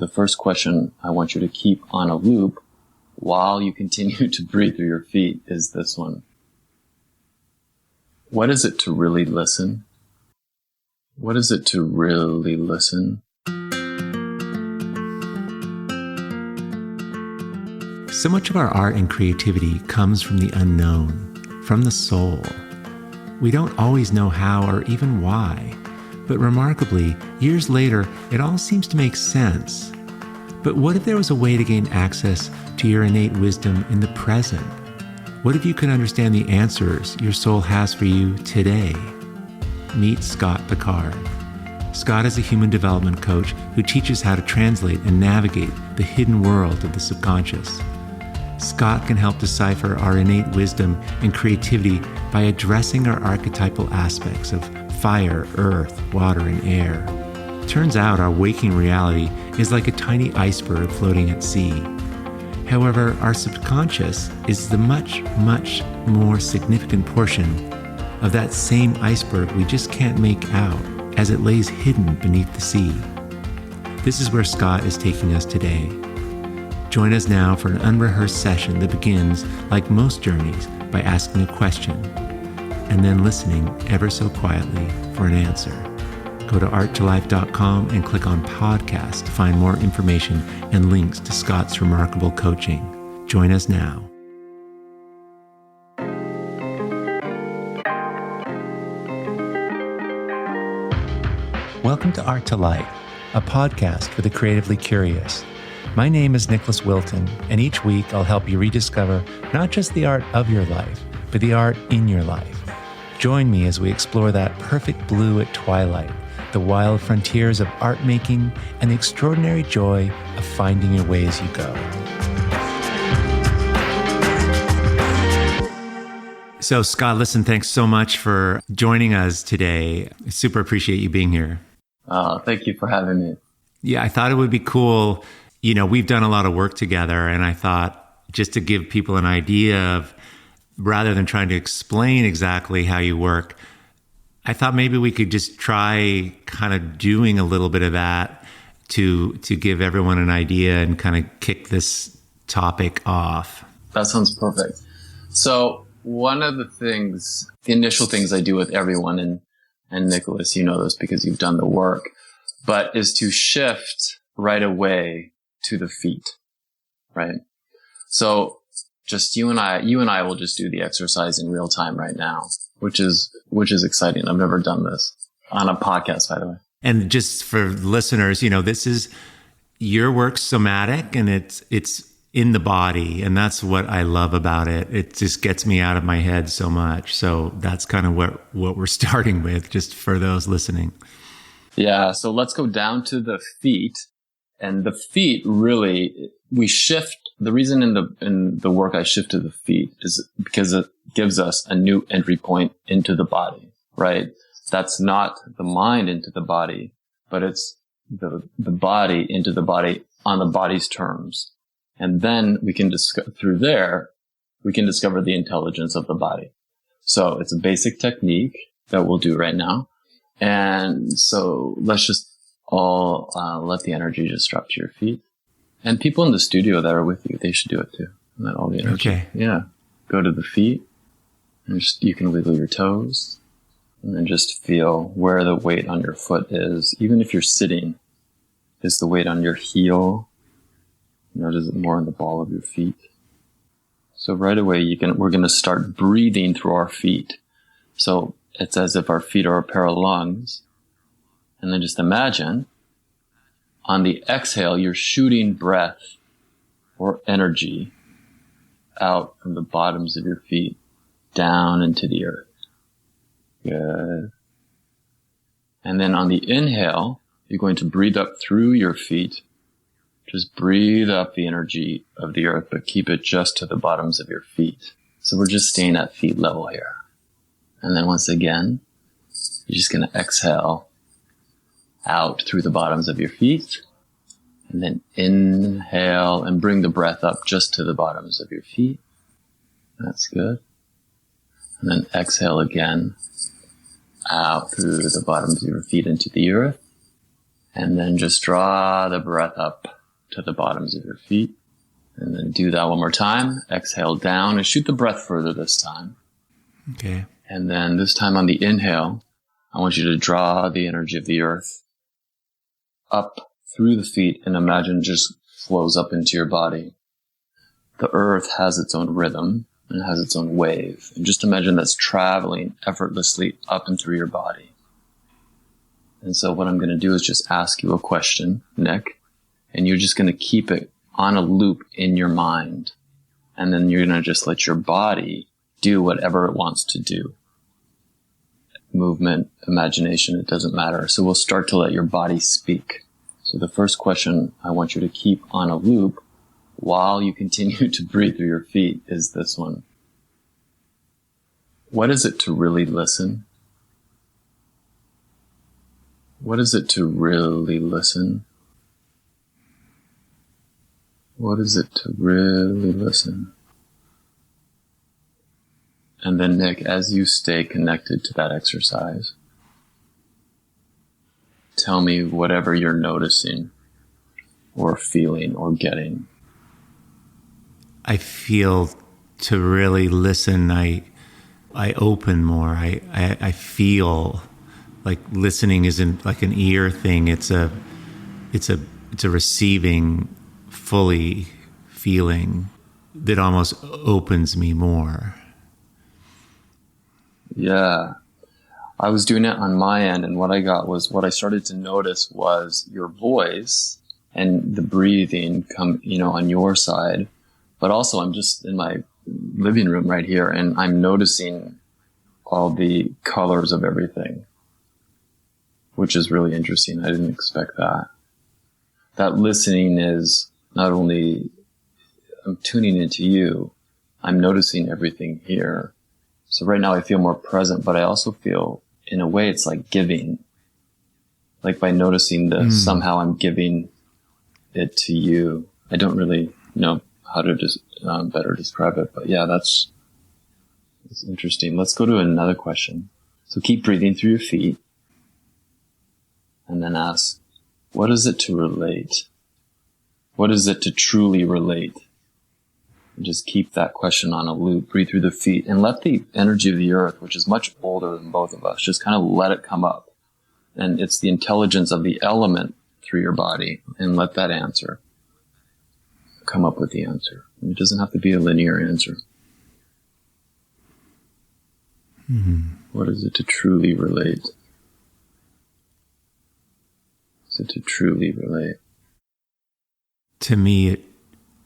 the first question I want you to keep on a loop while you continue to breathe through your feet is this one. What is it to really listen? What is it to really listen? So much of our art and creativity comes from the unknown, from the soul. We don't always know how or even why, but remarkably, years later, it all seems to make sense. But what if there was a way to gain access to your innate wisdom in the present? What if you could understand the answers your soul has for you today? Meet Scott Picard. Scott is a human development coach who teaches how to translate and navigate the hidden world of the subconscious. Scott can help decipher our innate wisdom and creativity by addressing our archetypal aspects of fire, earth, water, and air. Turns out our waking reality is like a tiny iceberg floating at sea. However, our subconscious is the much, much more significant portion of that same iceberg we just can't make out as it lays hidden beneath the sea. This is where Scott is taking us today. Join us now for an unrehearsed session that begins, like most journeys, by asking a question and then listening ever so quietly for an answer. Go to art2life.com and click on podcast to find more information and links to Scott's remarkable coaching. Join us now. Welcome to Art2Life, a podcast for the creatively curious. My name is Nicholas Wilton, and each week I'll help you rediscover not just the art of your life, but the art in your life. Join me as we explore that perfect blue at twilight, the wild frontiers of art making, and the extraordinary joy of finding your way as you go. So, Scott, listen, thanks so much for joining us today. I super appreciate you being here. Thank you for having me. Yeah, I thought it would be cool. You know, we've done a lot of work together, and I thought just to give people an idea of, rather than trying to explain exactly how you work, I thought maybe we could just try kind of doing a little bit of that to give everyone an idea and kind of kick this topic off. That sounds perfect. So one of the initial things I do with everyone, and Nicholas, you know this because you've done the work, but is to shift right away to the feet, right? So just you and I will just do the exercise in real time right now, which is exciting. I've never done this on a podcast, by the way. And just for listeners, you know, this is your work somatic, and it's in the body. And that's what I love about it. It just gets me out of my head so much. So that's kind of what we're starting with, just for those listening. Yeah. So let's go down to the feet. And the feet really, we shift. The reason in the work I shift to the feet is because it gives us a new entry point into the body, right? That's not the mind into the body, but it's the body into the body on the body's terms. And then we can discover the intelligence of the body. So it's a basic technique that we'll do right now. And so let's just all let the energy just drop to your feet. And people in the studio that are with you, they should do it too. Let all the energy. Okay. Yeah. Go to the feet. And you can wiggle your toes. And then just feel where the weight on your foot is. Even if you're sitting, is the weight on your heel? Notice it more on the ball of your feet. So right away, we're going to start breathing through our feet. So it's as if our feet are a pair of lungs. And then just imagine on the exhale, you're shooting breath or energy out from the bottoms of your feet down into the earth. Good. And then on the inhale, you're going to breathe up through your feet. Just breathe up the energy of the earth, but keep it just to the bottoms of your feet. So we're just staying at feet level here. And then once again, you're just going to exhale out through the bottoms of your feet. And then inhale and bring the breath up just to the bottoms of your feet. That's good. And then exhale again out through the bottoms of your feet into the earth. And then just draw the breath up to the bottoms of your feet. And then do that one more time. Exhale down and shoot the breath further this time. Okay. And then this time on the inhale, I want you to draw the energy of the earth up through the feet and imagine it just flows up into your body. The earth has its own rhythm and has its own wave. And just imagine that's traveling effortlessly up and through your body. And so what I'm going to do is just ask you a question, Nick, and you're just going to keep it on a loop in your mind. And then you're going to just let your body do whatever it wants to do. Movement, imagination, it doesn't matter. So we'll start to let your body speak. So the first question I want you to keep on a loop while you continue to breathe through your feet is this one. What is it to really listen? What is it to really listen? What is it to really listen? And then, Nick, as you stay connected to that exercise, tell me whatever you're noticing or feeling or getting. I feel to really listen, I open more. I feel like listening isn't like an ear thing. It's a receiving fully feeling that almost opens me more. Yeah. I was doing it on my end, and what I started to notice was your voice and the breathing come, on your side. But also I'm just in my living room right here, and I'm noticing all the colors of everything, which is really interesting. I didn't expect that. That listening is not only I'm tuning into you, I'm noticing everything here. So right now I feel more present, but I also feel, in a way, it's like giving. Like by noticing this, somehow I'm giving it to you. I don't really know how to just better describe it, but yeah, that's interesting. Let's go to another question. So keep breathing through your feet, and then ask, what is it to relate? What is it to truly relate? And just keep that question on a loop. Breathe through the feet and let the energy of the earth, which is much older than both of us, just kind of let it come up. And it's the intelligence of the element through your body, and let that answer come up with the answer. And it doesn't have to be a linear answer. What is it to truly relate? Is it to truly relate? To me,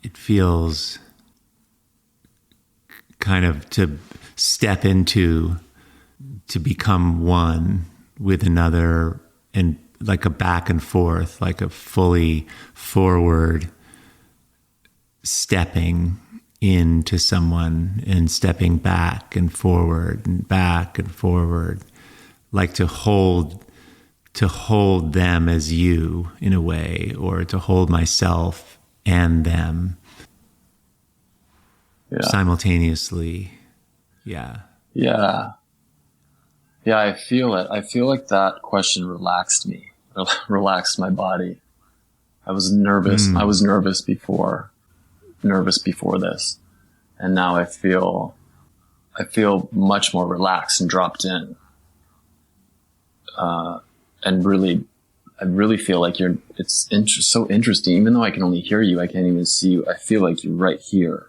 it feels kind of to step into, to become one with another, and like a back and forth, like a fully forward stepping into someone and stepping back and forward, like to hold them as you in a way, or to hold myself and them simultaneously. Yeah, I feel it. I feel like that question relaxed me, relaxed my body. I was nervous. I was nervous before this. And now I feel much more relaxed and dropped in. And I really feel like it's so interesting. Even though I can only hear you, I can't even see you. I feel like you're right here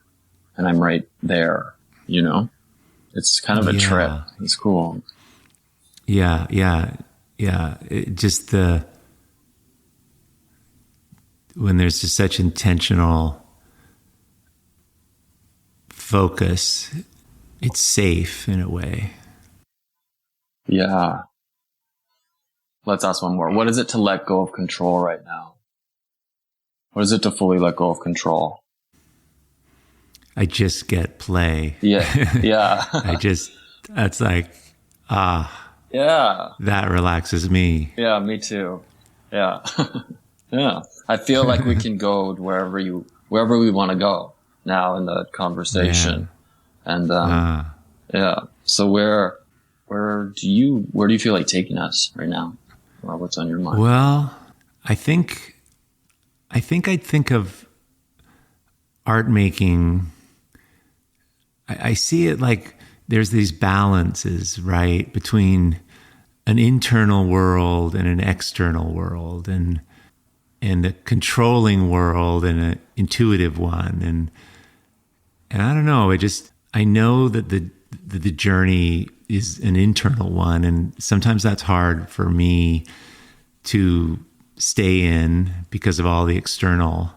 and I'm right there, It's kind of a trip. It's cool. Yeah. When there's just such intentional focus, it's safe in a way. Yeah. Let's ask one more. What is it to let go of control right now? What is it to fully let go of control? I just get play. Yeah. That's like, yeah. That relaxes me. Yeah, me too. Yeah. Yeah. I feel like we can go wherever we want to go now in the conversation. Yeah. And, yeah. So where do you feel like taking us right now? Or what's on your mind? Well, I think I'd think of art making. I see it like there's these balances, right, between an internal world and an external world, and a controlling world and an intuitive one, and I don't know. I know that the journey is an internal one, and sometimes that's hard for me to stay in because of all the external.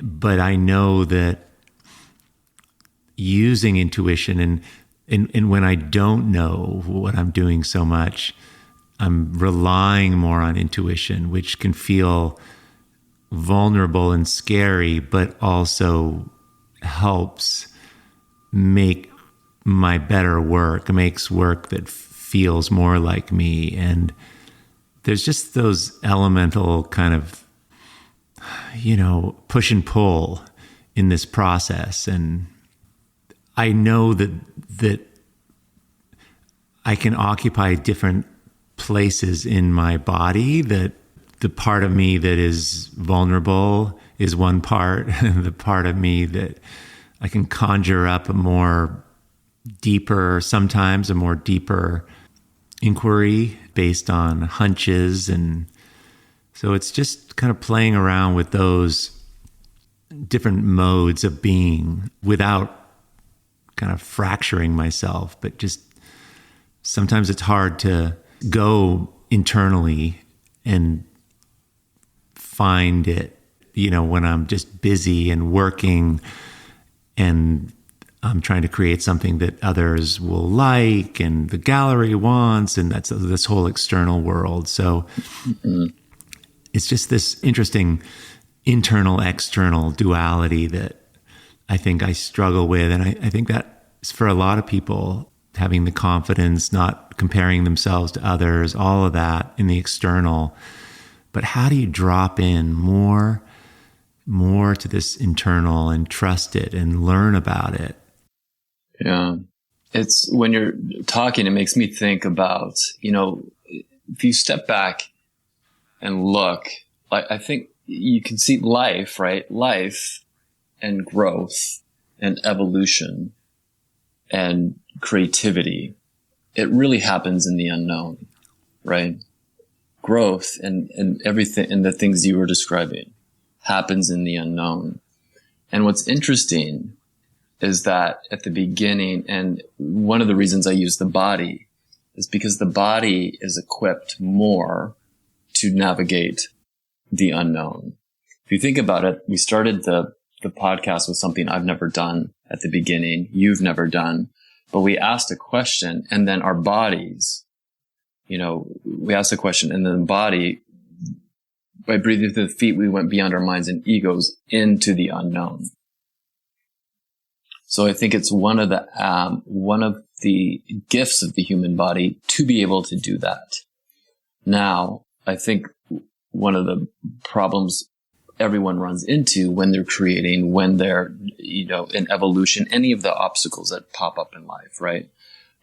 But I know that using intuition and when I don't know what I'm doing so much, I'm relying more on intuition, which can feel vulnerable and scary, but also helps make my better work, makes work that feels more like me. And there's just those elemental kind of, push and pull in this process. And I know that I can occupy different places in my body, that the part of me that is vulnerable is one part, and the part of me that I can conjure up sometimes a more deeper inquiry based on hunches. And so it's just kind of playing around with those different modes of being without kind of fracturing myself. But just sometimes it's hard to go internally and find it, when I'm just busy and working and I'm trying to create something that others will like and the gallery wants, and that's this whole external world. So it's just this interesting internal external duality that I think I struggle with. And I think that is for a lot of people, having the confidence, not comparing themselves to others, all of that in the external. But how do you drop in more to this internal and trust it and learn about it? Yeah. It's when you're talking, it makes me think about, if you step back and look, I think you can see life, right? Life and growth and evolution and creativity. It really happens in the unknown, right? Growth and everything and the things you were describing happens in the unknown. And what's interesting is that at the beginning, and one of the reasons I use the body is because the body is equipped more to navigate the unknown. If you think about it, we started the podcast with something I've never done at the beginning, you've never done, but we asked a question, and then our bodies, we asked a question, and then the body, by breathing through the feet, we went beyond our minds and egos into the unknown. So I think it's one of the gifts of the human body to be able to do that. Now, I think one of the problems everyone runs into when they're creating, when they're, in evolution, any of the obstacles that pop up in life, right?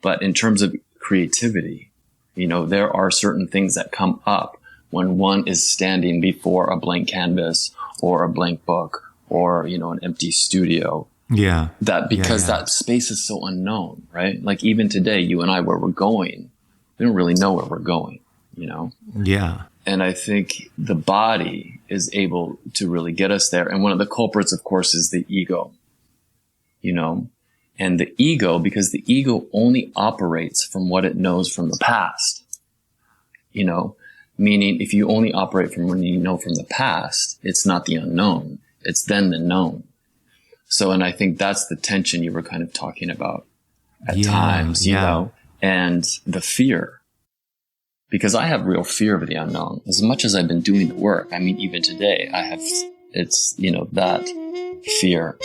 But in terms of creativity, there are certain things that come up when one is standing before a blank canvas or a blank book or, an empty studio. Yeah. That space is so unknown, right? Like even today, you and I, where we're going, we don't really know where we're going, Yeah. And I think the body is able to really get us there. And one of the culprits, of course, is the ego, and the ego, because the ego only operates from what it knows from the past, meaning if you only operate from what you know from the past, it's not the unknown. It's then the known. So, and I think that's the tension you were kind of talking about at times, and the fear, because I have real fear of the unknown. As much as I've been doing the work, I mean, even today, it's that fear.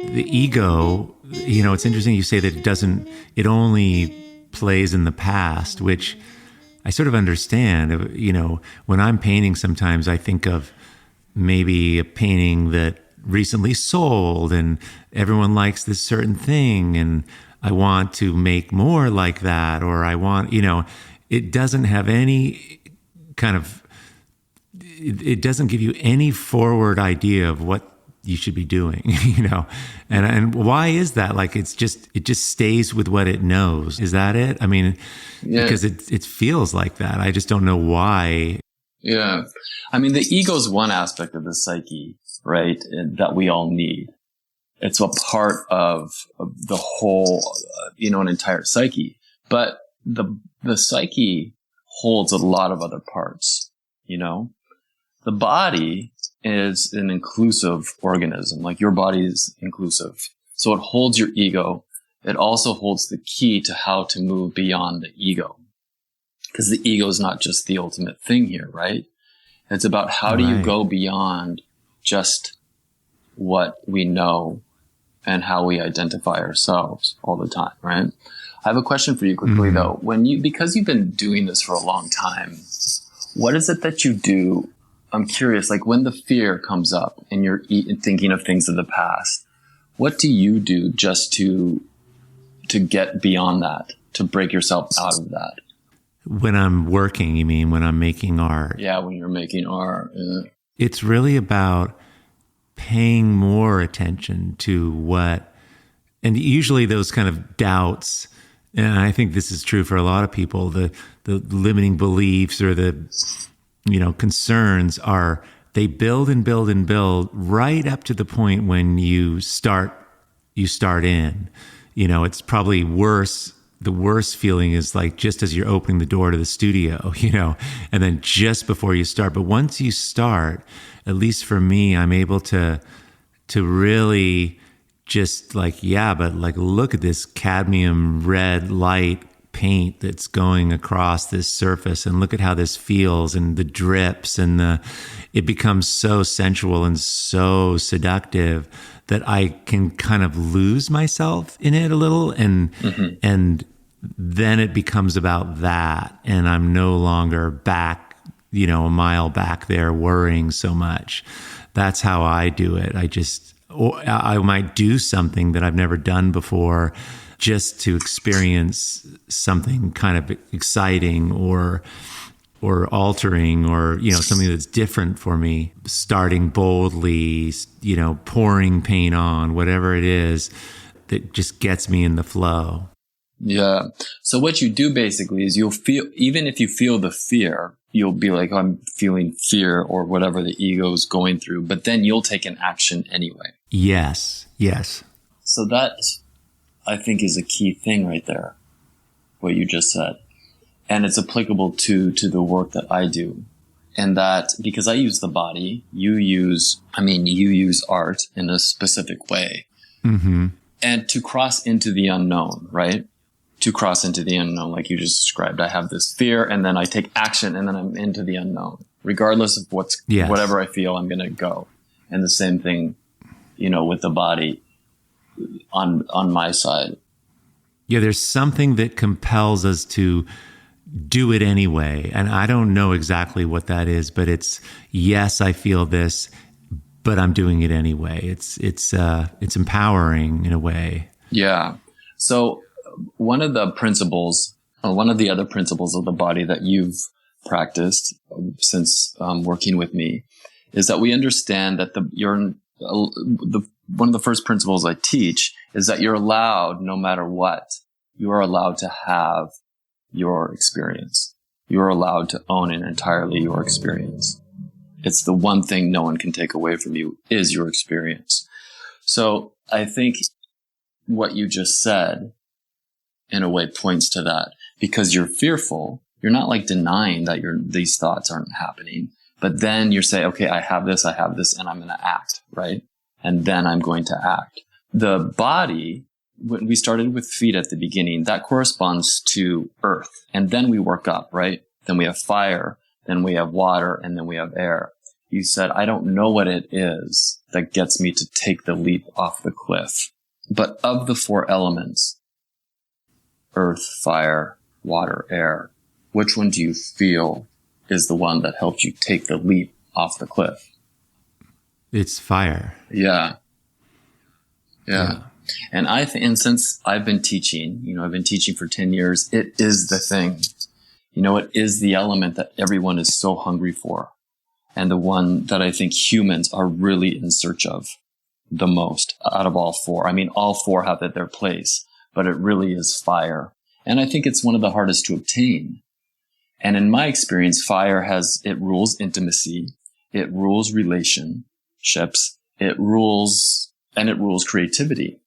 The ego, it's interesting you say that it only plays in the past, which I sort of understand. When I'm painting, sometimes I think of maybe a painting that recently sold and everyone likes this certain thing and I want to make more like that, or I want, it doesn't have any kind of, it doesn't give you any forward idea of what you should be doing, and why is that? Like, it just stays with what it knows. Is that it? I mean, yeah. Because it feels like that. I just don't know why. Yeah. I mean, the ego is one aspect of the psyche, right? That we all need. It's a part of the whole, an entire psyche. But the psyche holds a lot of other parts, The body is an inclusive organism. Like, your body is inclusive. So it holds your ego. It also holds the key to how to move beyond the ego. Because the ego is not just the ultimate thing here, right? It's about how do you go beyond just what we know and how we identify ourselves all the time, right? I have a question for you quickly, though. Because you've been doing this for a long time, what is it that you do? I'm curious, like, when the fear comes up and you're thinking of things of the past, what do you do just to get beyond that, to break yourself out of that? When I'm working, you mean when I'm making art? Yeah, when you're making art. Yeah. It's really about paying more attention to what, and usually those kind of doubts, and I think this is true for a lot of people, the limiting beliefs or the, concerns they build and build and build right up to the point when you start in. It's probably worse. The worst feeling is like just as you're opening the door to the studio, and then just before you start. But once you start, at least for me, I'm able to really just look at this cadmium red light paint that's going across this surface, and look at how this feels, and the drips, and it becomes so sensual and so seductive that I can kind of lose myself in it a little, and then it becomes about that, and I'm no longer back, a mile back there worrying so much. That's how I do it. I might do something that I've never done before just to experience something kind of exciting or altering, or, something that's different for me, starting boldly, pouring paint on, whatever it is that just gets me in the flow. Yeah. So what you do basically is you'll feel, even if you feel the fear, you'll be like, I'm feeling fear or whatever the ego is going through, but then you'll take an action anyway. Yes. So that, I think, is a key thing right there, what you just said. And it's applicable to the work that I do. And that, because I use the body, you use art in a specific way. Mm-hmm. And to cross into the unknown, right? To cross into the unknown, like you just described. I have this fear, and then I take action, and then I'm into the unknown. Regardless of whatever I feel, I'm going to go. And the same thing, with the body on my side. Yeah, there's something that compels us to do it anyway. And I don't know exactly what that is, but it's, yes, I feel this, but I'm doing it anyway. It's empowering in a way. Yeah. So one of the other principles of the body that you've practiced since working with me is that we understand that one of the first principles I teach is that you're allowed, no matter what, you are allowed to have your experience. You are allowed to own it entirely, your experience. It's the one thing no one can take away from you is your experience. So I think what you just said, in a way, points to that. Because you're fearful, you're not like denying that these thoughts aren't happening. But then you say, okay, I have this, and I'm going to act, right? And then I'm going to act. The body, when we started with feet at the beginning, that corresponds to earth. And then we work up, right? Then we have fire, then we have water, and then we have air. You said, I don't know what it is that gets me to take the leap off the cliff. But of the four elements, earth, fire, water, air, which one do you feel is the one that helped you take the leap off the cliff? It's fire. Yeah. And since I've been teaching, I've been teaching for 10 years, it is the thing. It is the element that everyone is so hungry for. And the one that I think humans are really in search of the most out of all four. I mean, all four have their place, but it really is fire. And I think it's one of the hardest to obtain. And in my experience, fire it rules intimacy. It rules relationships. It rules creativity,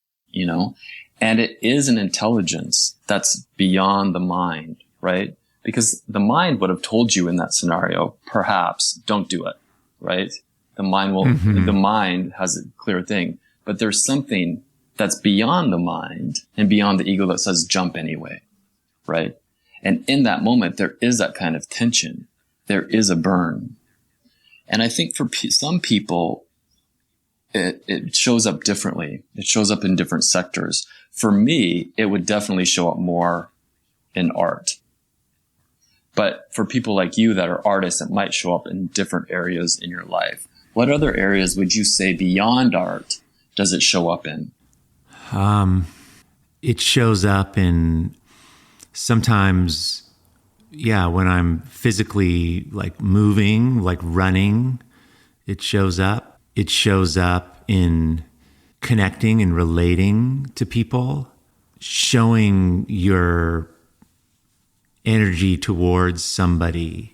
and it is an intelligence that's beyond the mind, right? Because the mind would have told you in that scenario, perhaps don't do it, right? The mind has a clear thing, but there's something that's beyond the mind and beyond the ego that says jump anyway, right? And in that moment, there is that kind of tension. There is a burn. And I think for some people, it shows up differently. It shows up in different sectors. For me, it would definitely show up more in art. But for people like you that are artists, it might show up in different areas in your life. What other areas would you say beyond art does it show up in? It shows up in sometimes, when I'm physically like moving, like running, it shows up. It shows up in connecting and relating to people, showing your energy towards somebody,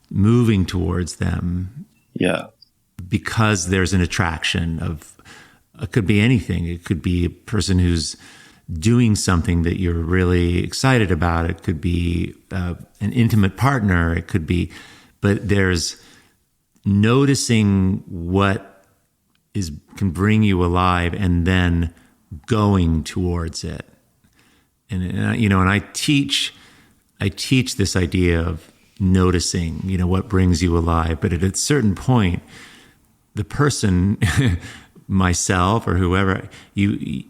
moving towards them. Yeah. Because there's an attraction it could be anything. It could be a person who's doing something that you're really excited about. It could be an intimate partner. It could be, but there's noticing what can bring you alive and then going towards it. And I teach this idea of noticing, what brings you alive. But at a certain point, the person, myself or whoever, you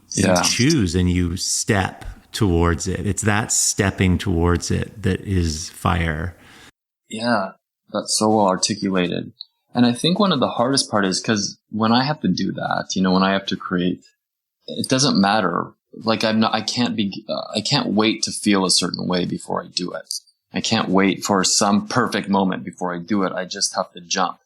choose and you step towards it. It's that stepping towards it that is fire. Yeah, that's so well articulated. And I think one of the hardest part is because when I have to do that, when I have to create, it doesn't matter. Like I can't wait to feel a certain way before I do it. I can't wait for some perfect moment before I do it. I just have to jump.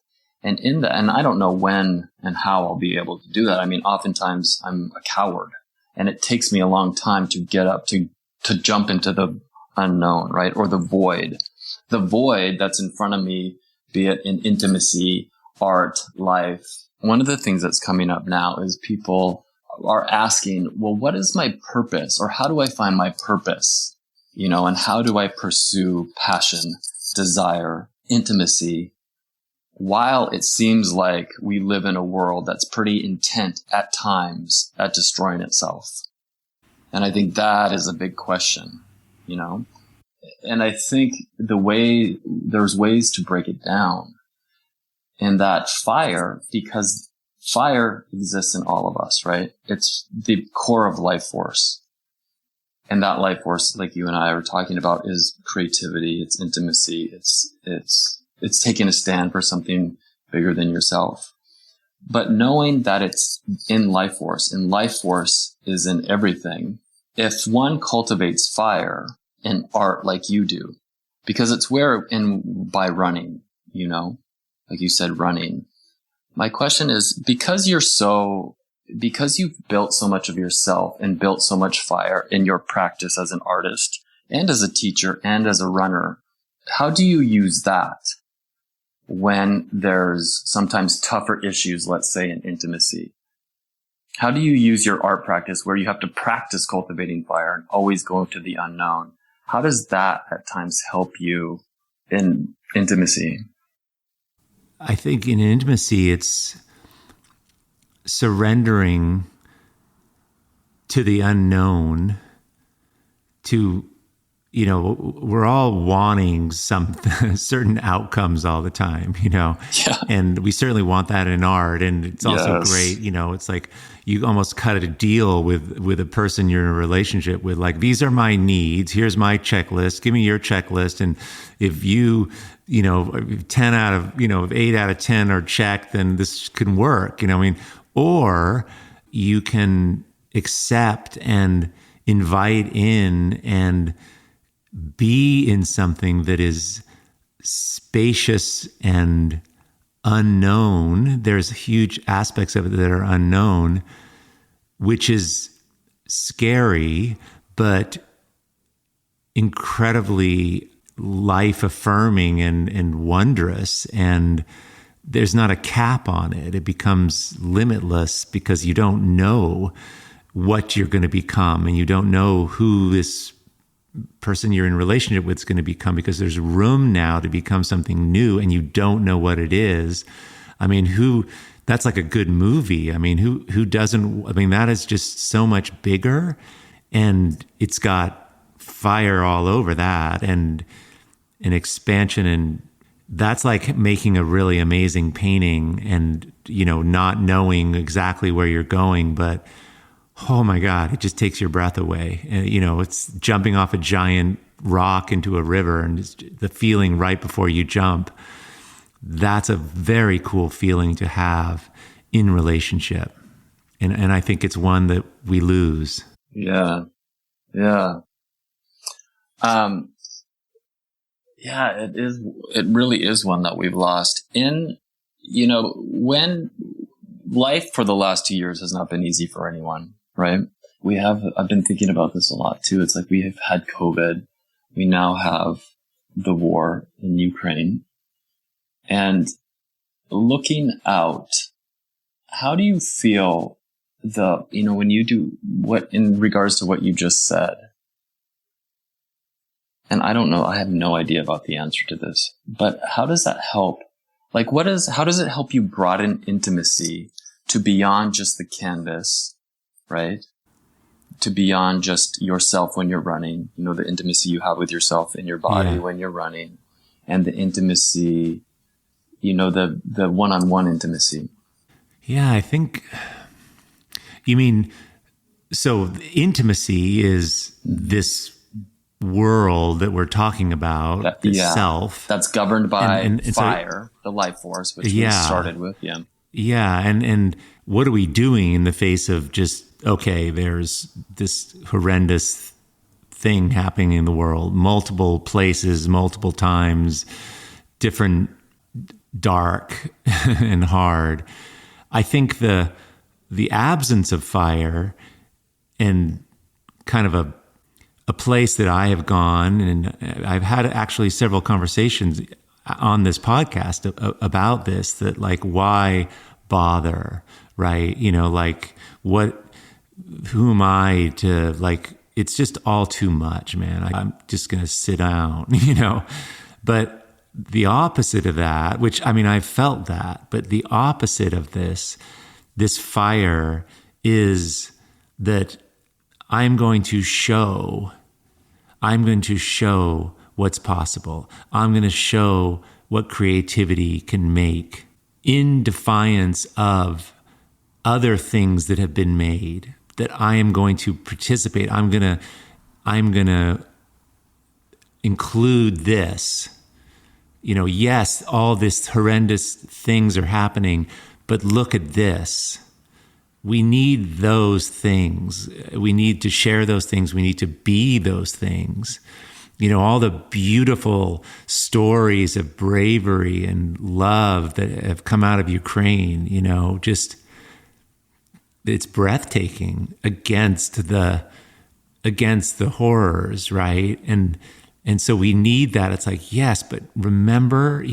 And and I don't know when and how I'll be able to do that. I mean, oftentimes I'm a coward and it takes me a long time to get up, to jump into the unknown, right? Or the void that's in front of me, be it in intimacy, art, life. One of the things that's coming up now is people are asking, well, what is my purpose? Or how do I find my purpose? And how do I pursue passion, desire, intimacy, while it seems like we live in a world that's pretty intent at times at destroying itself? And I think that is a big question, And I think there's ways to break it down. And that fire, because fire exists in all of us, right? It's the core of life force. And that life force, like you and I were talking about, is creativity, it's intimacy, it's taking a stand for something bigger than yourself. But knowing that it's in life force, and life force is in everything, if one cultivates fire in art like you do, because it's by running, like you said, running. My question is, because you've built so much of yourself and built so much fire in your practice as an artist and as a teacher and as a runner, how do you use that when there's sometimes tougher issues, let's say in intimacy? How do you use your art practice where you have to practice cultivating fire and always go to the unknown? How does that at times help you in intimacy? I think in intimacy, it's surrendering to the unknown, to we're all wanting some certain outcomes all the time, Yeah. and we certainly want that in art. And it's also great, it's like you almost cut a deal with a person you're in a relationship with, like, these are my needs. Here's my checklist. Give me your checklist. And if you, 10 out of, if 8 out of 10 are checked, then this can work, or you can accept and invite in and be in something that is spacious and unknown. There's huge aspects of it that are unknown, which is scary, but incredibly life affirming and wondrous. And there's not a cap on it. It becomes limitless because you don't know what you're going to become, and you don't know who this person you're in relationship with is going to become, because there's room now to become something new, and you don't know what it is. That's like a good movie. Who doesn't, that is just so much bigger, and it's got fire all over that, and an expansion. And that's like making a really amazing painting and, not knowing exactly where you're going, but oh my God, it just takes your breath away. It's jumping off a giant rock into a river, and the feeling right before you jump. That's a very cool feeling to have in relationship. And I think it's one that we lose. Yeah. Yeah. It is. It really is one that we've lost. When life for the last 2 years has not been easy for anyone, right? I've been thinking about this a lot too. It's like we have had COVID. We now have the war in Ukraine. And looking out, how do you feel when you do what in regards to what you just said? And I don't know, I have no idea about the answer to this, but how does that help? Like, how does it help you broaden intimacy to beyond just the canvas, right? To beyond just yourself when you're running, the intimacy you have with yourself in your body when you're running, and the intimacy, the one-on-one intimacy. Yeah, I think, so intimacy is this world that we're talking about, self. That's governed by and fire, the life force, which we started with. Yeah. Yeah. And what are we doing in the face of just, okay, there's this horrendous thing happening in the world, multiple places, multiple times, different, dark and hard. I think the absence of fire and kind of a place that I have gone, and I've had actually several conversations on this podcast about this, that like, why bother, right? Who am I to, like, it's just all too much, man. I'm just going to sit down, but the opposite of that, which, I've felt that, but the opposite of this fire is that I'm going to show what's possible. I'm going to show what creativity can make in defiance of other things that have been made, that I am going to participate. I'm going to include this. Yes, all this horrendous things are happening, but look at this. We need those things. We need to share those things. We need to be those things. All the beautiful stories of bravery and love that have come out of Ukraine, just, it's breathtaking against the horrors, right? And so we need that. It's like, yes, but remember, I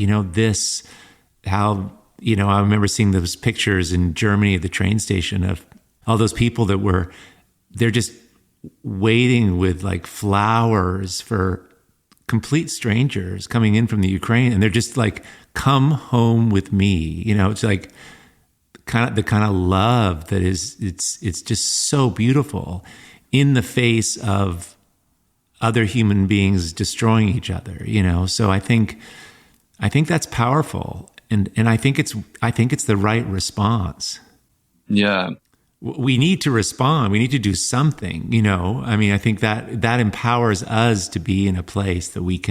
remember seeing those pictures in Germany at the train station of all those people they're just waiting with like flowers for complete strangers coming in from the Ukraine. And they're just like, come home with me. It's like the kind of love that is, it's just so beautiful in the face of other human beings destroying each other, So I think that's powerful. And I think it's the right response. Yeah. We need to respond. We need to do something, I mean, I think that empowers us to be in a place that we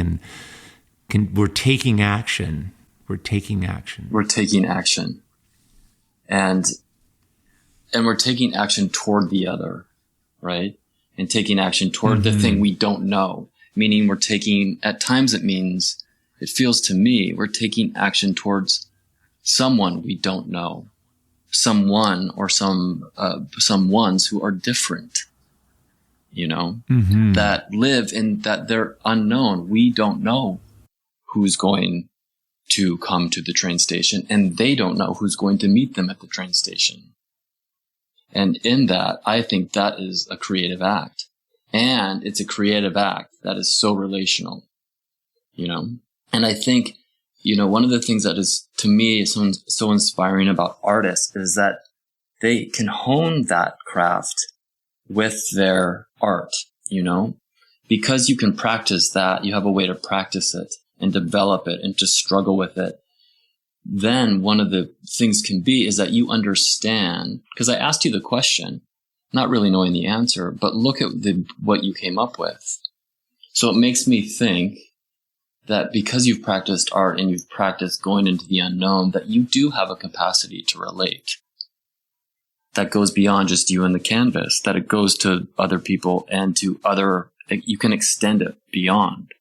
we're taking action. We're taking action. And we're taking action toward the other, right? And taking action toward the thing we don't know. Meaning at times it feels to me, we're taking action towards someone we don't know. Someone or some ones who are different, that live in that they're unknown. We don't know who's going to come to the train station, and they don't know who's going to meet them at the train station. And in that, I think that is a creative act. And it's a creative act that is so relational, And I think, one of the things that is, to me, so inspiring about artists is that they can hone that craft with their art, Because you can practice that, you have a way to practice it and develop it and to struggle with it. Then one of the things can be is that you understand, because I asked you the question, not really knowing the answer, but look at what you came up with. So it makes me think that because you've practiced art and you've practiced going into the unknown, that you do have a capacity to relate that goes beyond just you and the canvas, that it goes to other people and to you can extend it beyond.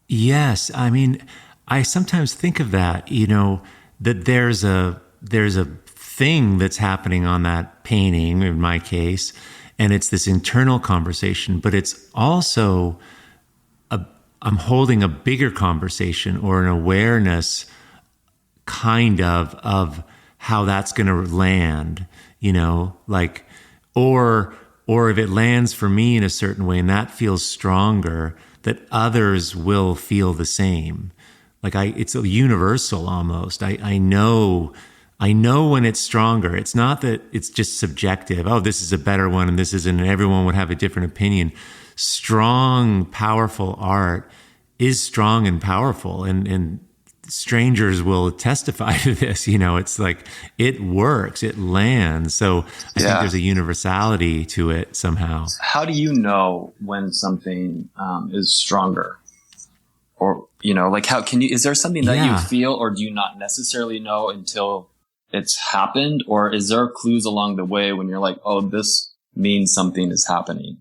Yes. I mean, I sometimes think of that, that there's a thing that's happening on that painting, in my case, and it's this internal conversation, but it's also I'm holding a bigger conversation or an awareness kind of how that's going to land, or if it lands for me in a certain way and that feels stronger, that others will feel the same. It's a universal almost. I know when it's stronger. It's not that it's just subjective. Oh, this is a better one and this isn't, and everyone would have a different opinion. Strong, powerful art is strong and powerful, and strangers will testify to this. It's like it works, it lands. So I think there's a universality to it somehow. How do you know when something is stronger? Or, how can you, is there something that you feel, or do you not necessarily know until it's happened? Or is there clues along the way when you're like, oh, this means something is happening?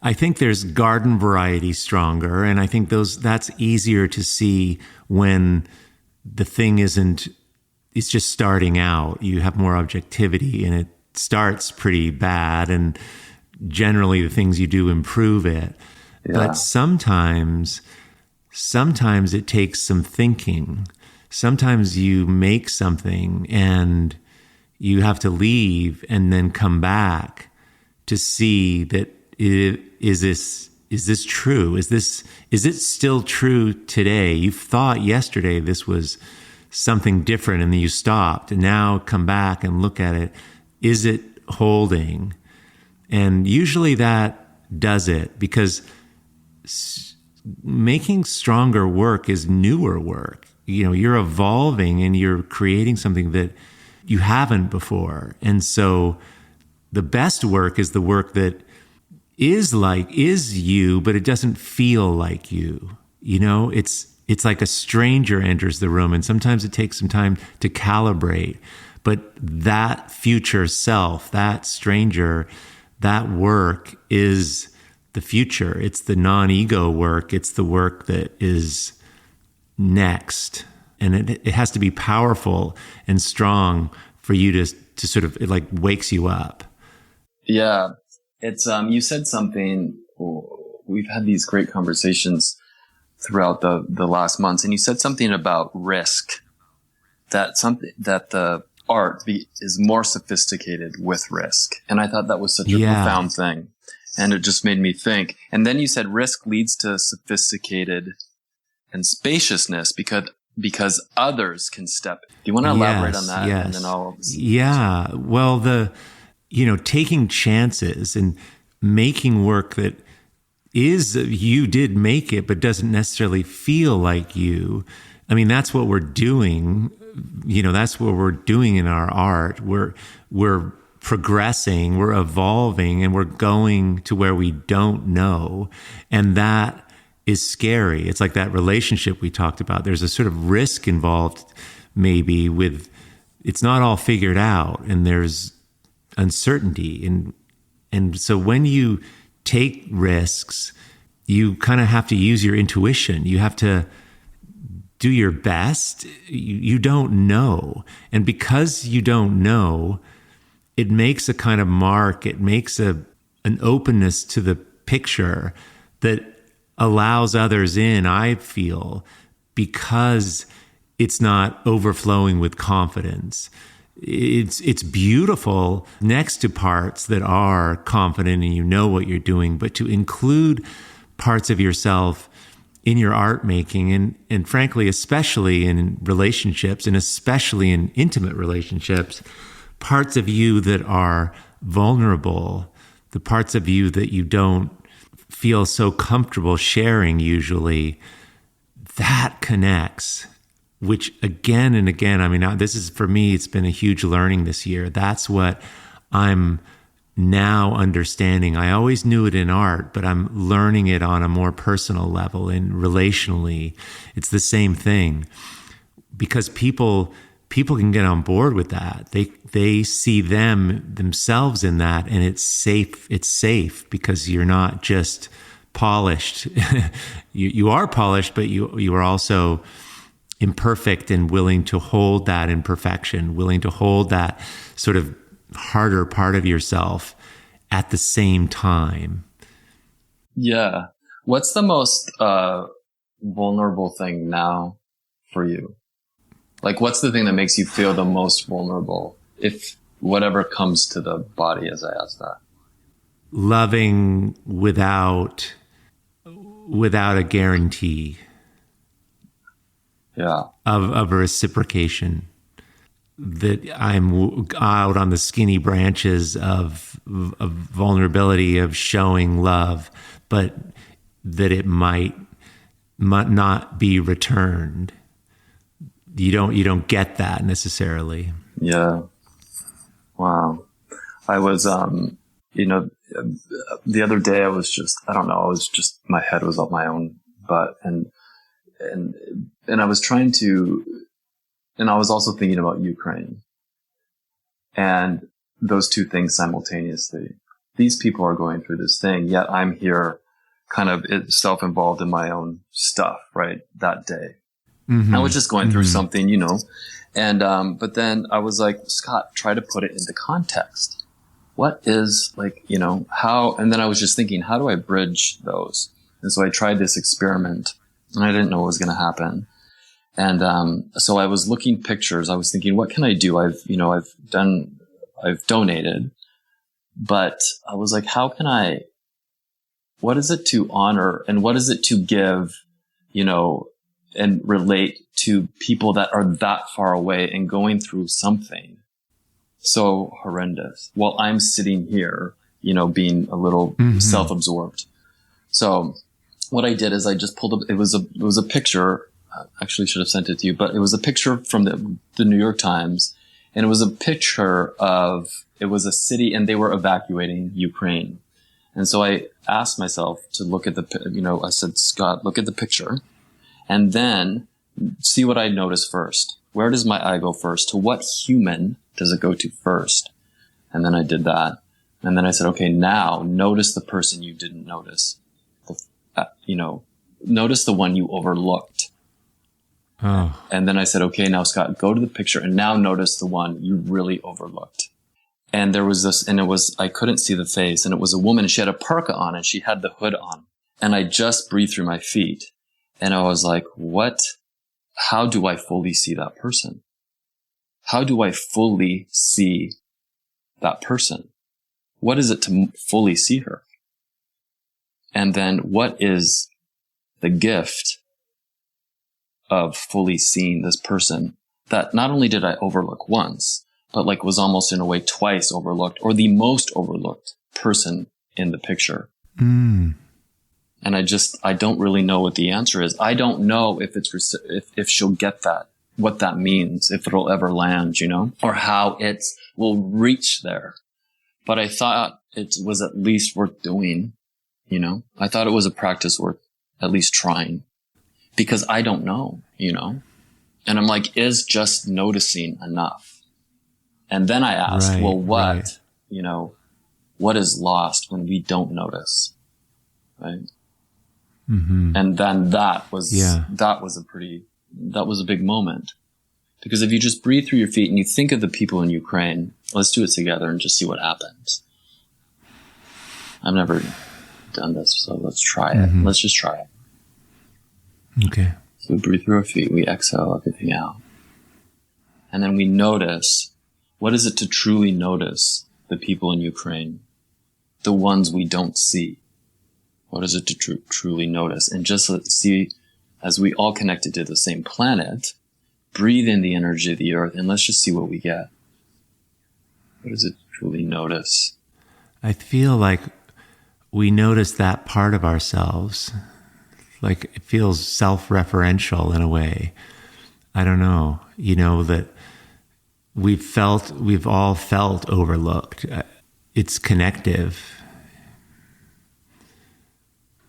I think there's garden variety stronger. And I think that's easier to see when the thing it's just starting out. You have more objectivity and it starts pretty bad. And generally the things you do improve it. Yeah. But sometimes it takes some thinking. Sometimes you make something and you have to leave and then come back to see that is this true? Is it still true today? You thought yesterday this was something different and then you stopped, and now come back and look at it. Is it holding? And usually that does it, because making stronger work is newer work. You're evolving and you're creating something that you haven't before. And so the best work is the work that is you, but it doesn't feel like you. It's like a stranger enters the room, and sometimes it takes some time to calibrate. But that future self, that stranger, that work is the future. It's the non-ego work. It's the work that is next. And it has to be powerful and strong for you to sort of, it like wakes you up. Yeah. It's, you said something, we've had these great conversations throughout the last months, and you said something about risk, that the art is more sophisticated with risk. And I thought that was such a profound thing. And it just made me think. And then you said risk leads to sophisticated and spaciousness because others can step. Do you want to elaborate on that? Yes. And then I'll. Yeah. Well, taking chances and making work that you did make it, but doesn't necessarily feel like you. I mean, that's what we're doing. That's what we're doing in our art. We're progressing, we're evolving, and we're going to where we don't know. And that is scary. It's like that relationship we talked about. There's a sort of risk involved, maybe, with it's not all figured out, and there's uncertainty. And so when you take risks, you kind of have to use your intuition. You have to do your best. You don't know. And because you don't know, it makes a kind of mark. It makes an openness to the picture that allows others in, I feel, because it's not overflowing with confidence. It's beautiful next to parts that are confident and you know what you're doing, but to include parts of yourself in your art making, and frankly, especially in relationships, and especially in intimate relationships, parts of you that are vulnerable, the parts of you that you don't feel so comfortable sharing usually, that connects. Which again and again, I mean, this is, for me, it's been a huge learning this year. That's what I'm now understanding. I always knew it in art, but I'm learning it on a more personal level, and relationally, it's the same thing. Because people can get on board with that. They see themselves in that, and it's safe. It's safe because you're not just polished. you are polished, but you are also imperfect and willing to hold that imperfection, willing to hold that sort of harder part of yourself at the same time. Yeah. What's the most vulnerable thing now for you? Like, what's the thing that makes you feel the most vulnerable, if whatever comes to the body as I ask that? Loving without a guarantee. Yeah. Of a reciprocation, that I'm out on the skinny branches of vulnerability, of showing love, but that it might not be returned. You don't get that necessarily. Yeah. Wow. I was, the other day I was just, my head was up my own butt, and I was trying to, and I was also thinking about Ukraine, and those two things simultaneously. These people are going through this thing, yet I'm here kind of self-involved in my own stuff, right? That day. Mm-hmm. I was just going through something, and, but then I was like, Scott, try to put it into context. What is, like, how, and then I was just thinking, how do I bridge those? And so I tried this experiment, and I didn't know what was going to happen. And so I was looking pictures. I was thinking, what can I do? I've donated, but I was like, what is it to honor, and what is it to give, and relate to people that are that far away and going through something so horrendous while I'm sitting here, being a little self-absorbed. So what I did is I just pulled up, it was a picture. Actually should have sent it to you, but it was a picture from the New York Times, and it was a picture it was a city, and they were evacuating Ukraine. And so I asked myself to look at I said, Scott, look at the picture and then see what I notice first. Where does my eye go first? To what human does it go to first? And then I did that. And then I said, okay, now notice the person you didn't notice. Notice the one you overlooked. Oh. And then I said, okay, now Scott, go to the picture and now notice the one you really overlooked. And there was this, and I couldn't see the face, and it was a woman, and she had a parka on, and she had the hood on. And I just breathed through my feet. And I was like, how do I fully see that person? How do I fully see that person? What is it to fully see her? And then what is the gift of fully seeing this person that not only did I overlook once, but was almost in a way twice overlooked, or the most overlooked person in the picture. And I don't really know what the answer is. I don't know if if she'll get that, what that means, if it'll ever land, or how it will reach there. But I thought it was at least worth doing, I thought it was a practice worth at least trying, because I don't know, and I'm like, is just noticing enough? And then I asked, right, well, what, right. What is lost when we don't notice? Right. Mm-hmm. And then that was a big moment, because if you just breathe through your feet and you think of the people in Ukraine, let's do it together and just see what happens. I've never done this, so let's try it. Mm-hmm. Let's just try it. Okay. So we breathe through our feet, we exhale everything out. And then we notice, what is it to truly notice the people in Ukraine? The ones we don't see. What is it to truly notice? And just let's see, as we all connected to the same planet, breathe in the energy of the earth, and let's just see what we get. What is it to truly notice? I feel like we notice that part of ourselves. Like it feels self-referential in a way. I don't know, that we've all felt overlooked. It's connective,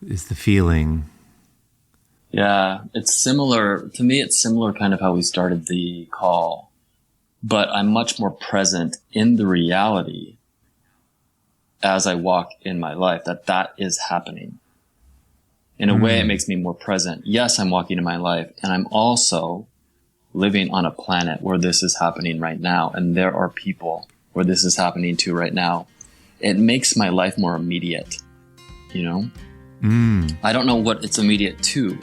is the feeling. Yeah, it's similar. To me, it's similar kind of how we started the call, but I'm much more present in the reality as I walk in my life, that is happening. In a way, it makes me more present. Yes, I'm walking in my life, and I'm also living on a planet where this is happening right now, and there are people where this is happening to right now. It makes my life more immediate, I don't know what it's immediate to,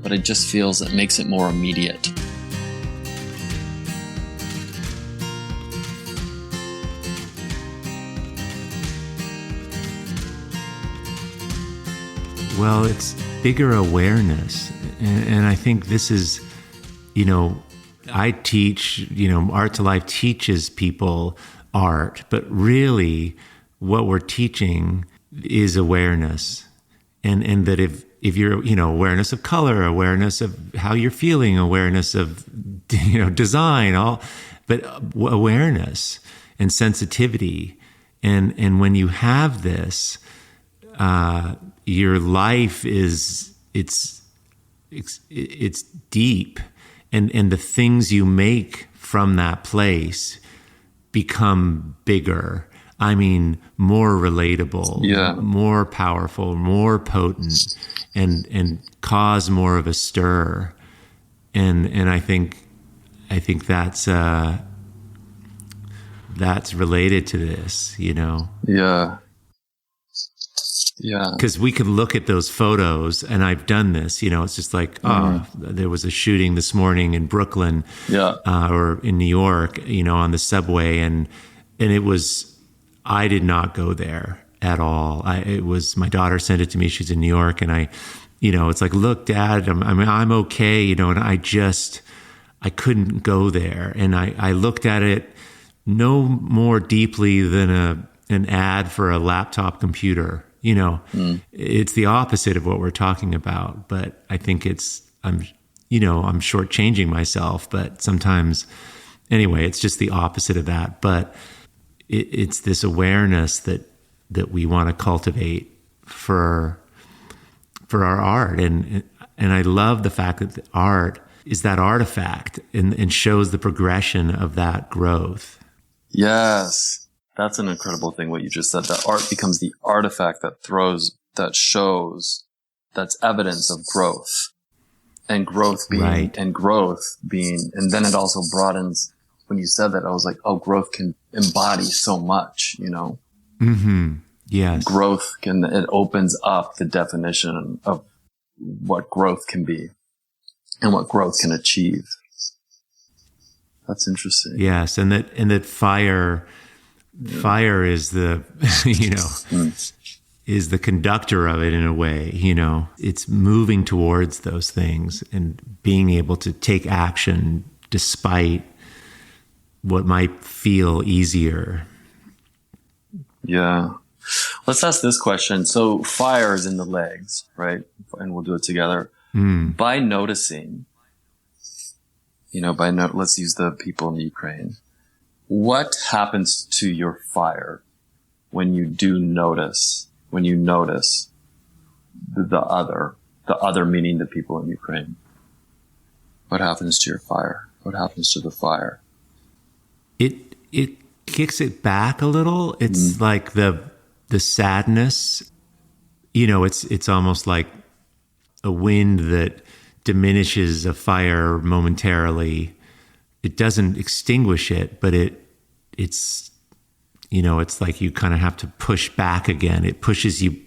but it just feels it makes it more immediate. Well, it's bigger awareness. And I think this is, I teach, Art2Life teaches people art, but really what we're teaching is awareness. And that if you're, awareness of color, awareness of how you're feeling, awareness of, design, but awareness and sensitivity. And when you have this, your life it's deep, and the things you make from that place become bigger. I mean, more relatable, more powerful, more potent, and cause more of a stir. And I think that's related to this, Yeah. Because we could look at those photos, and I've done this, it's just like, there was a shooting this morning in Brooklyn, or in New York, on the subway. And it was, I did not go there at all. It was, my daughter sent it to me. She's in New York, and it's like, look, Dad, I'm okay, and I couldn't go there. And I looked at it no more deeply than an ad for a laptop computer. It's the opposite of what we're talking about, but I think I'm shortchanging myself, but sometimes, anyway, it's just the opposite of that. But it's this awareness that we want to cultivate for our art. And I love the fact that the art is that artifact and shows the progression of that growth. Yes. That's an incredible thing, what you just said, that art becomes the artifact that shows, that's evidence of growth, and growth being, and then it also broadens. When you said that, I was like, oh, growth can embody so much, Mm-hmm. Yes. It opens up the definition of what growth can be and what growth can achieve. That's interesting. Yes. And that fire is the, is the conductor of it in a way, it's moving towards those things and being able to take action despite what might feel easier. Yeah. Let's ask this question. So fire is in the legs, right? And we'll do it together. By noticing, let's use the people in Ukraine. What happens to your fire when you notice the other meaning the people in Ukraine? What happens to your fire? What happens to the fire? It kicks it back a little. It's like the sadness, it's almost like a wind that diminishes a fire momentarily. It doesn't extinguish it, but it's like you kind of have to push back again. It pushes you,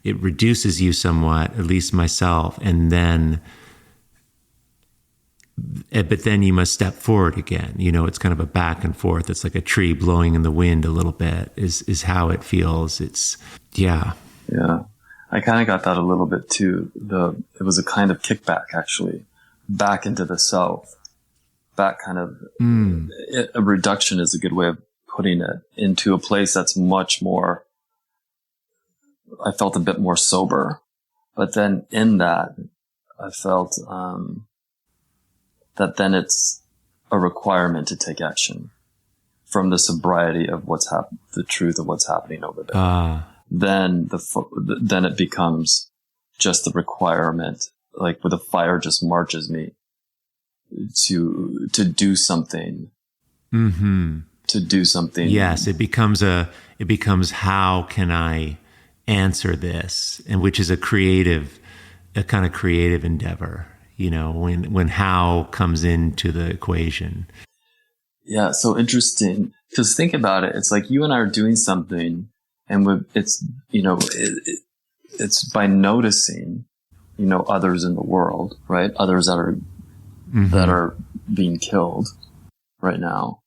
it reduces you somewhat, at least myself, but then you must step forward again. It's kind of a back and forth. It's like a tree blowing in the wind a little bit is how it feels. Yeah. I kind of got that a little bit too. It was a kind of kickback, actually, back into the self. That kind of a reduction is a good way of putting it, into a place that's much more, I felt a bit more sober. But then in that, I felt that then it's a requirement to take action from the sobriety of the truth of what's happening over there. Then it becomes just the requirement, like where the fire just marches me to do something. To do something. Yes, it becomes how can I answer this, and which is a kind of creative endeavor. When how comes into the equation. Yeah, so interesting. Because think about it. It's like you and I are doing something, and it's by noticing, others in the world, right? Others that are being killed right now.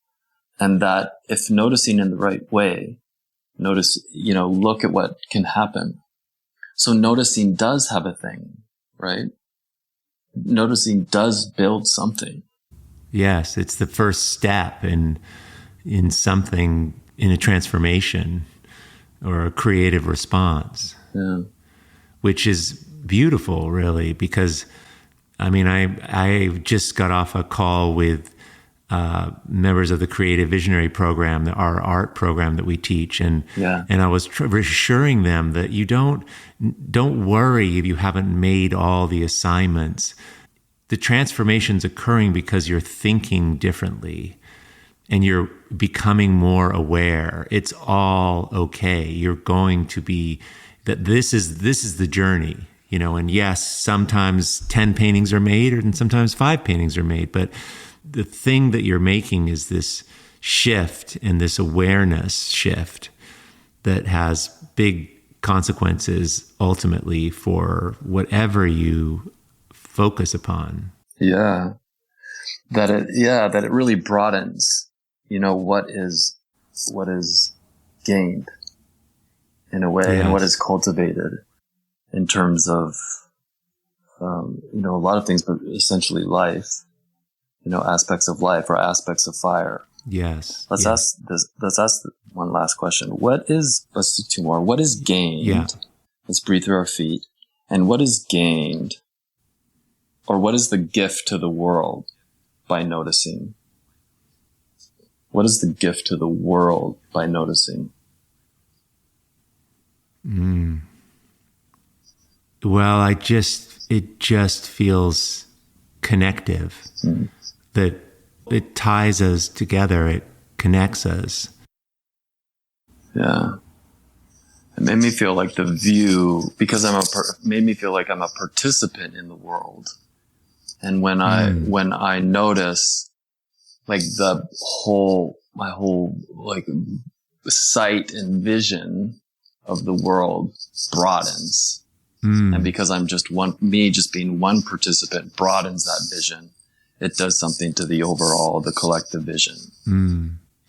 And that if noticing in the right way, look at what can happen. So noticing does have a thing, right? Noticing does build something. Yes, it's the first step in something, in a transformation or a creative response. Yeah. Which is beautiful, really, because I just got off a call with members of the Creative Visionary program, our art program that we teach, and I was reassuring them that you don't worry if you haven't made all the assignments. The transformation's occurring because you're thinking differently and you're becoming more aware. It's all okay. You're going to be that. This is the journey, and yes, sometimes 10 paintings are made and sometimes 5 paintings are made, but the thing that you're making is this shift and this awareness shift that has big consequences ultimately for whatever you focus upon. Yeah. That it really broadens, what is gained in a way, and what is cultivated in terms of, a lot of things, but essentially life. Aspects of life or aspects of fire. Yes. Let's ask one last question. Let's do 2 more. What is gained? Yeah. Let's breathe through our feet. And what is gained, or what is the gift to the world by noticing? What is the gift to the world by noticing? Well, it just feels connective. That it ties us together, it connects us. Yeah. It made me feel like the view, because made me feel like I'm a participant in the world. And when I notice, like my whole like sight and vision of the world broadens. And because I'm just being one participant broadens that vision. It does something to the collective vision.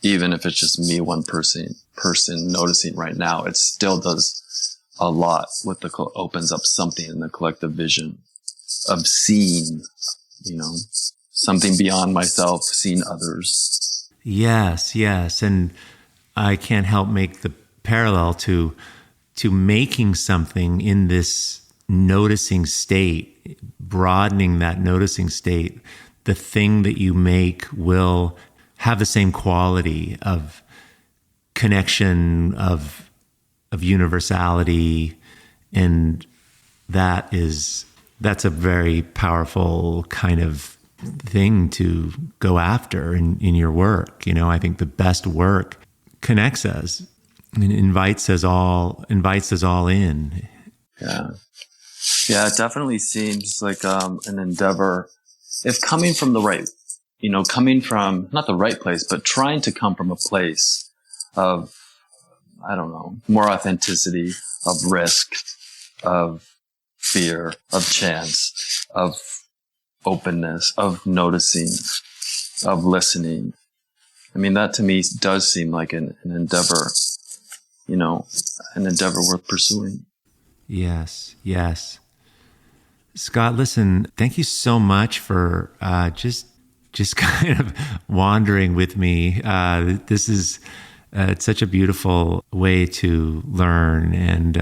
Even if it's just me, one person noticing right now, it still does a lot opens up something in the collective vision of seeing, something beyond myself, seeing others. Yes. And I can't help make the parallel to making something in this noticing state, broadening that noticing state. The thing that you make will have the same quality of connection, of universality, and that's a very powerful kind of thing to go after in your work. I think the best work connects us and invites us all in. Yeah, it definitely seems like an endeavor, if coming from the right, coming from not the right place, but trying to come from a place of, I don't know, more authenticity, of risk, of fear, of chance, of openness, of noticing, of listening. I mean, that to me does seem like an endeavor, an endeavor worth pursuing. Yes. Scott, listen, thank you so much for just kind of wandering with me. This is it's such a beautiful way to learn, and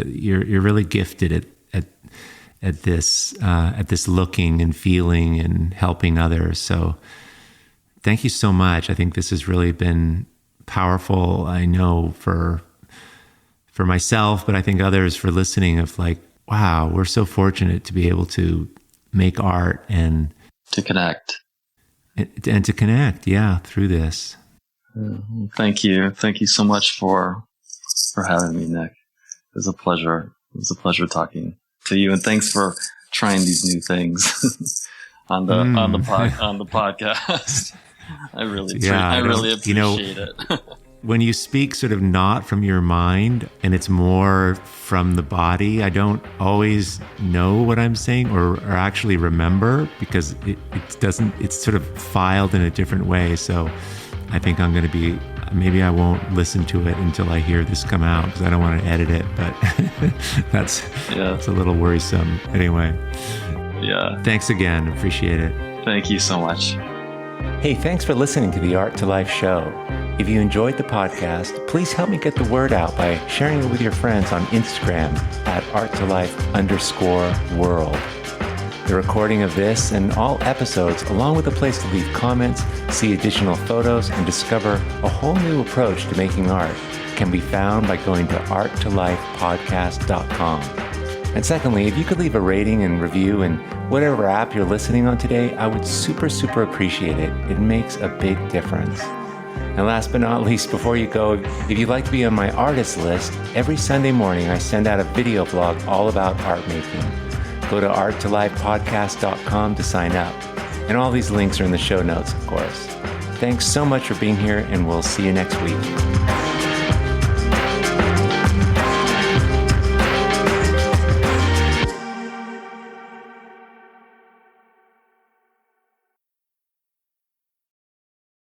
you're really gifted at this looking and feeling and helping others. So thank you so much. I think this has really been powerful. I know for myself, but I think others for listening, of like, wow, we're so fortunate to be able to make art and to connect. And to connect, through this. Thank you. Thank you so much for having me, Nick. It was a pleasure. It was a pleasure talking to you, and thanks for trying these new things on the podcast. I really appreciate it. When you speak sort of not from your mind and it's more from the body, I don't always know what I'm saying or actually remember, because it's sort of filed in a different way. So I think maybe I won't listen to it until I hear this come out, because I don't want to edit it, but that's a little worrisome. Anyway. Yeah. Thanks again. Appreciate it. Thank you so much. Hey, thanks for listening to the Art2Life show. If you enjoyed the podcast, please help me get the word out by sharing it with your friends on Instagram at art2life_world. The recording of this and all episodes, along with a place to leave comments, see additional photos, and discover a whole new approach to making art, can be found by going to art2lifepodcast.com. And secondly, if you could leave a rating and review in whatever app you're listening on today, I would super, super appreciate it. It makes a big difference. And last but not least, before you go, if you'd like to be on my artist list, every Sunday morning I send out a video blog all about art making. Go to art2lifepodcast.com to sign up. And all these links are in the show notes, of course. Thanks so much for being here, and we'll see you next week.